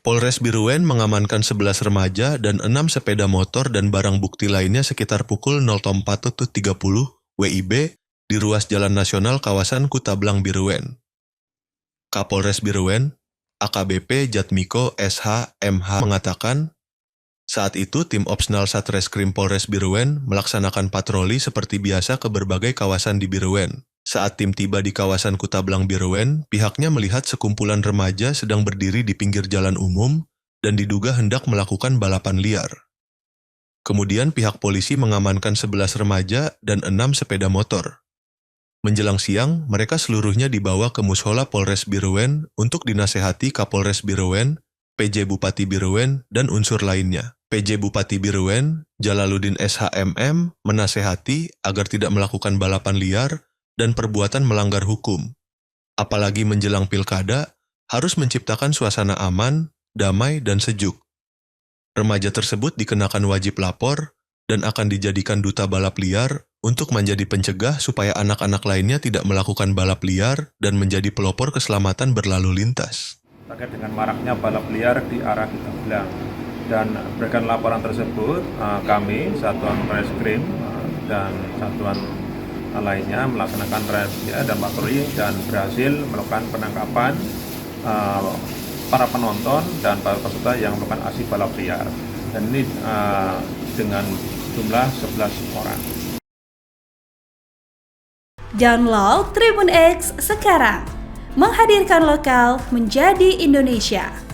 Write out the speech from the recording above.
Polres Biruwen mengamankan 11 remaja dan 6 sepeda motor dan barang bukti lainnya sekitar pukul 04.30 WIB di ruas Jalan Nasional kawasan Kutablang Biruwen. Kapolres Biruwen, AKBP Jatmiko SH MH mengatakan, saat itu tim Opsnal Satreskrim Polres Biruwen melaksanakan patroli seperti biasa ke berbagai kawasan di Biruwen. Saat tim tiba di kawasan Kutablang Biruwen, pihaknya melihat sekumpulan remaja sedang berdiri di pinggir jalan umum dan diduga hendak melakukan balapan liar. Kemudian pihak polisi mengamankan 11 remaja dan 6 sepeda motor. Menjelang siang, mereka seluruhnya dibawa ke Mushola Polres Biruwen untuk dinasehati Kapolres Biruwen, PJ Bupati Biruwen, dan unsur lainnya. PJ Bupati Biruwen, Jalaluddin SHMM, menasehati agar tidak melakukan balapan liar dan perbuatan melanggar hukum. Apalagi menjelang pilkada, harus menciptakan suasana aman, damai, dan sejuk. Remaja tersebut dikenakan wajib lapor dan akan dijadikan duta balap liar untuk menjadi pencegah supaya anak-anak lainnya tidak melakukan balap liar dan menjadi pelopor keselamatan berlalu lintas. Terkait dengan maraknya balap liar di arah Kutablang. Dan berdasarkan laporan tersebut, kami, Satuan Reskrim dan Satuan lainnya melaksanakan razia dan patroli dan berhasil melakukan penangkapan para penonton dan para peserta yang melakukan aksi balap liar. Dan ini dengan jumlah 11 orang. Download Tribun X sekarang, menghadirkan lokal menjadi Indonesia.